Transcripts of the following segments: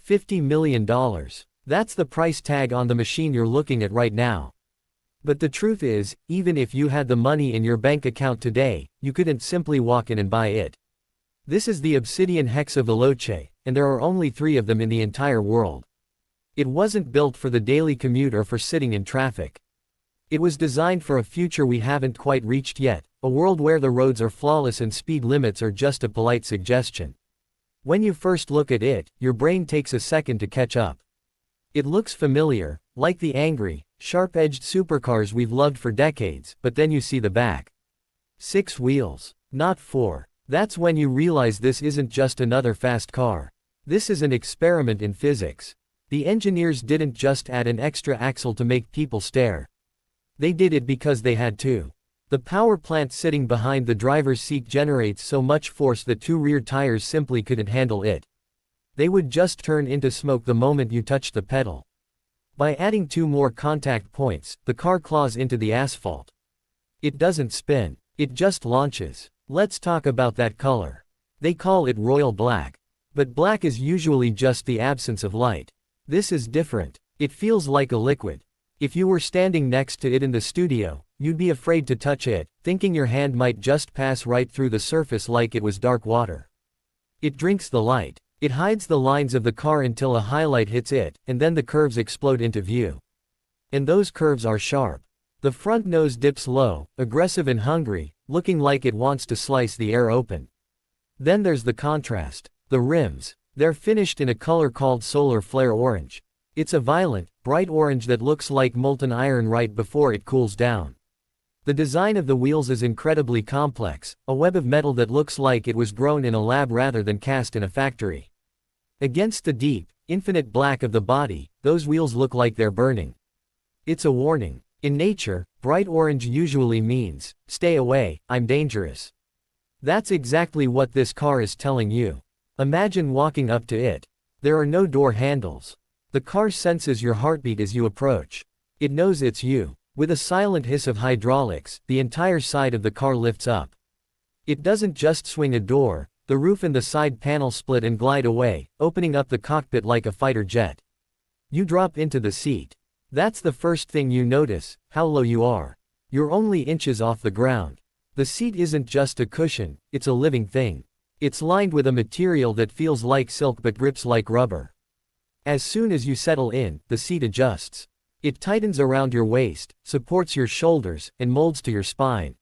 $50 million. That's the price tag on the machine you're looking at right now. But the truth is, even if you had the money in your bank account today, you couldn't simply walk in and buy it. This is the Obsidian Hexa-Veloce, and there are only 3 of them in the entire world. It wasn't built for the daily commute or for sitting in traffic. It was designed for a future we haven't quite reached yet, a world where the roads are flawless and speed limits are just a polite suggestion. When you first look at it, your brain takes a second to catch up. It looks familiar, like the angry, sharp-edged supercars we've loved for decades, but then you see the back. 6 wheels, not 4. That's when you realize this isn't just another fast car. This is an experiment in physics. The engineers didn't just add an extra axle to make people stare. They did it because they had to. The power plant sitting behind the driver's seat generates so much force that 2 rear tires simply couldn't handle it. They would just turn into smoke the moment you touched the pedal. By adding 2 more contact points, the car claws into the asphalt. It doesn't spin, it just launches. Let's talk about that color. They call it royal black. But black is usually just the absence of light. This is different. It feels like a liquid. If you were standing next to it in the studio, you'd be afraid to touch it, thinking your hand might just pass right through the surface like it was dark water. It drinks the light. It hides the lines of the car until a highlight hits it, and then the curves explode into view. And those curves are sharp. The front nose dips low, aggressive and hungry, looking like it wants to slice the air open. Then there's the contrast. The rims. They're finished in a color called solar flare orange. It's a violent, bright orange that looks like molten iron right before it cools down. The design of the wheels is incredibly complex, a web of metal that looks like it was grown in a lab rather than cast in a factory. Against the deep, infinite black of the body, those wheels look like they're burning. It's a warning. In nature, bright orange usually means, stay away, I'm dangerous. That's exactly what this car is telling you. Imagine walking up to it. There are no door handles. The car senses your heartbeat as you approach. It knows it's you. With a silent hiss of hydraulics, the entire side of the car lifts up. It doesn't just swing a door, the roof and the side panel split and glide away, opening up the cockpit like a fighter jet. You drop into the seat. That's the first thing you notice, how low you are. You're only inches off the ground. The seat isn't just a cushion, it's a living thing. It's lined with a material that feels like silk but grips like rubber. As soon as you settle in, the seat adjusts. It tightens around your waist, supports your shoulders, and molds to your spine.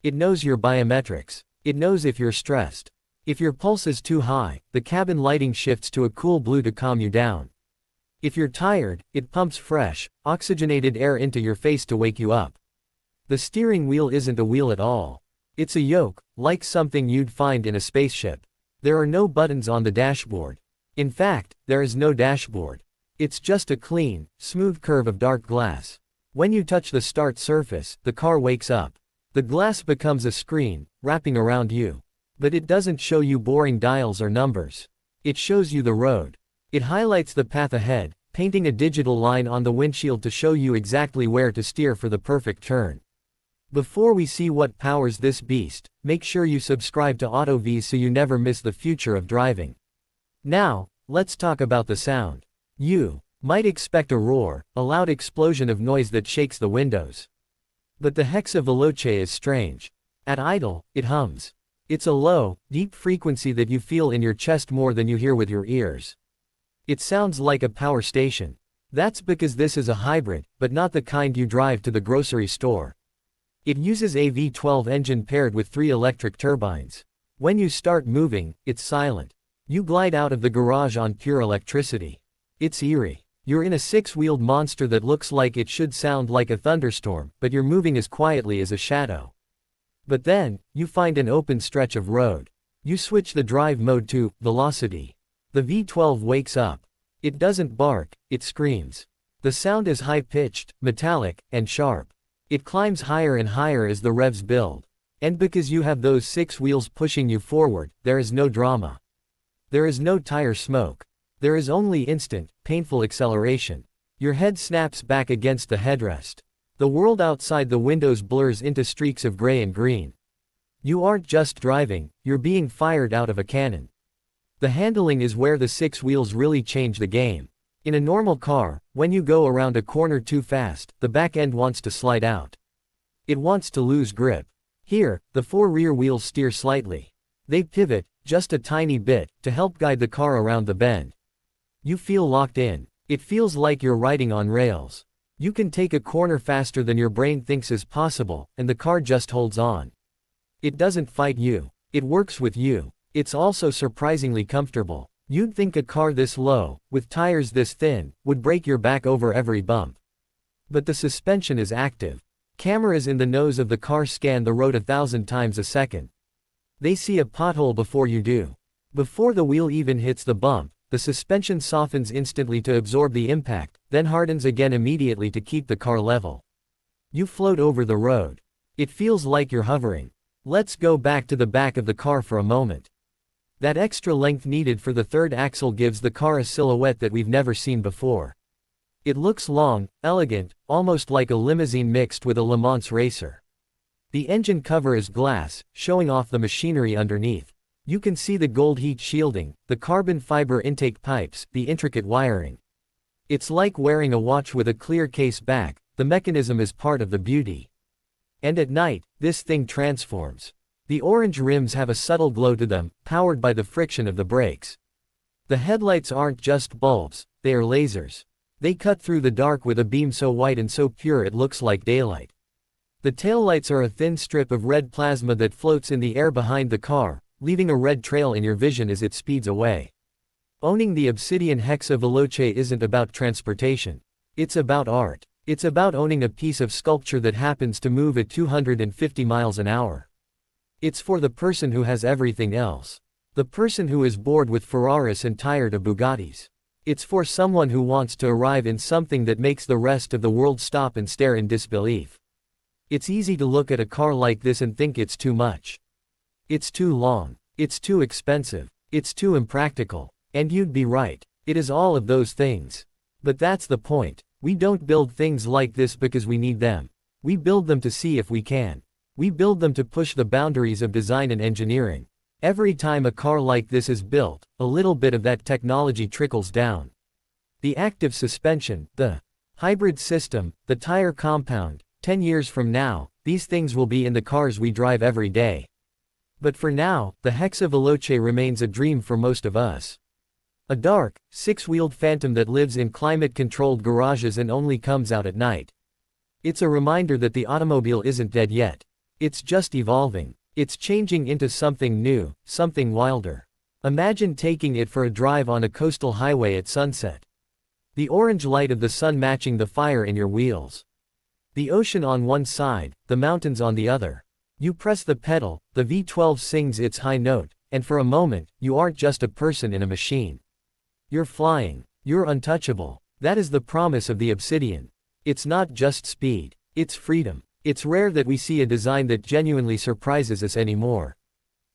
It knows your biometrics. It knows if you're stressed. If your pulse is too high, the cabin lighting shifts to a cool blue to calm you down. If you're tired, it pumps fresh, oxygenated air into your face to wake you up. The steering wheel isn't a wheel at all. It's a yoke, like something you'd find in a spaceship. There are no buttons on the dashboard. In fact, there is no dashboard. It's just a clean, smooth curve of dark glass. When you touch the start surface, the car wakes up. The glass becomes a screen, wrapping around you. But it doesn't show you boring dials or numbers. It shows you the road. It highlights the path ahead, painting a digital line on the windshield to show you exactly where to steer for the perfect turn. Before we see what powers this beast, make sure you subscribe to AutoVize so you never miss the future of driving. Now, let's talk about the sound. You might expect a roar, a loud explosion of noise that shakes the windows. But the Hexa-Veloce is strange. At idle, it hums. It's a low, deep frequency that you feel in your chest more than you hear with your ears. It sounds like a power station. That's because this is a hybrid, but not the kind you drive to the grocery store. It uses a V12 engine paired with 3 electric turbines. When you start moving, it's silent. You glide out of the garage on pure electricity. It's eerie. You're in a 6-wheeled monster that looks like it should sound like a thunderstorm, but you're moving as quietly as a shadow. But then, you find an open stretch of road. You switch the drive mode to velocity. The V12 wakes up. It doesn't bark, it screams. The sound is high-pitched, metallic, and sharp. It climbs higher and higher as the revs build. And because you have those 6 wheels pushing you forward, there is no drama. There is no tire smoke. There is only instant, painful acceleration. Your head snaps back against the headrest. The world outside the windows blurs into streaks of gray and green. You aren't just driving, you're being fired out of a cannon. The handling is where the 6 wheels really change the game. In a normal car, when you go around a corner too fast, the back end wants to slide out. It wants to lose grip. Here, the 4 rear wheels steer slightly. They pivot, just a tiny bit, to help guide the car around the bend. You feel locked in. It feels like you're riding on rails. You can take a corner faster than your brain thinks is possible, and the car just holds on. It doesn't fight you. It works with you. It's also surprisingly comfortable. You'd think a car this low, with tires this thin, would break your back over every bump. But the suspension is active. Cameras in the nose of the car scan the road 1,000 times a second. They see a pothole before you do. Before the wheel even hits the bump, the suspension softens instantly to absorb the impact, then hardens again immediately to keep the car level. You float over the road. It feels like you're hovering. Let's go back to the back of the car for a moment. That extra length needed for the third axle gives the car a silhouette that we've never seen before. It looks long, elegant, almost like a limousine mixed with a Le Mans racer. The engine cover is glass, showing off the machinery underneath. You can see the gold heat shielding, the carbon fiber intake pipes, the intricate wiring. It's like wearing a watch with a clear case back. The mechanism is part of the beauty. And at night, this thing transforms. The orange rims have a subtle glow to them, powered by the friction of the brakes. The headlights aren't just bulbs, they are lasers. They cut through the dark with a beam so white and so pure it looks like daylight. The taillights are a thin strip of red plasma that floats in the air behind the car, leaving a red trail in your vision as it speeds away. Owning the Obsidian Hexa-Veloce isn't about transportation. It's about art. It's about owning a piece of sculpture that happens to move at 250 miles an hour. It's for the person who has everything else. The person who is bored with Ferraris and tired of Bugattis. It's for someone who wants to arrive in something that makes the rest of the world stop and stare in disbelief. It's easy to look at a car like this and think it's too much. It's too long. It's too expensive. It's too impractical. And you'd be right. It is all of those things. But that's the point. We don't build things like this because we need them. We build them to see if we can. We build them to push the boundaries of design and engineering. Every time a car like this is built, a little bit of that technology trickles down. The active suspension, the hybrid system, the tire compound. 10 years from now, these things will be in the cars we drive every day. But for now, the Hexa-Veloce remains a dream for most of us. A dark, 6-wheeled phantom that lives in climate-controlled garages and only comes out at night. It's a reminder that the automobile isn't dead yet. It's just evolving. It's changing into something new, something wilder. Imagine taking it for a drive on a coastal highway at sunset. The orange light of the sun matching the fire in your wheels. The ocean on one side, the mountains on the other. You press the pedal, the V12 sings its high note, and for a moment, you aren't just a person in a machine. You're flying. You're untouchable. That is the promise of the Obsidian. It's not just speed. It's freedom. It's rare that we see a design that genuinely surprises us anymore.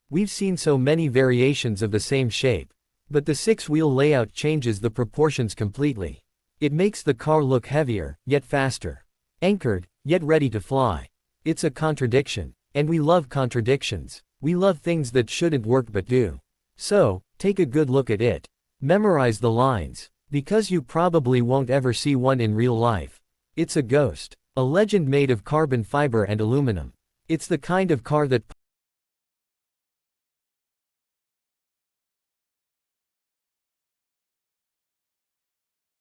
We've seen so many variations of the same shape. But the 6-wheel layout changes the proportions completely. It makes the car look heavier, yet faster. Anchored, yet ready to fly. It's a contradiction. And we love contradictions. We love things that shouldn't work but do. So, take a good look at it. Memorize the lines. Because you probably won't ever see one in real life. It's a ghost. A legend made of carbon fiber and aluminum. It's the kind of car that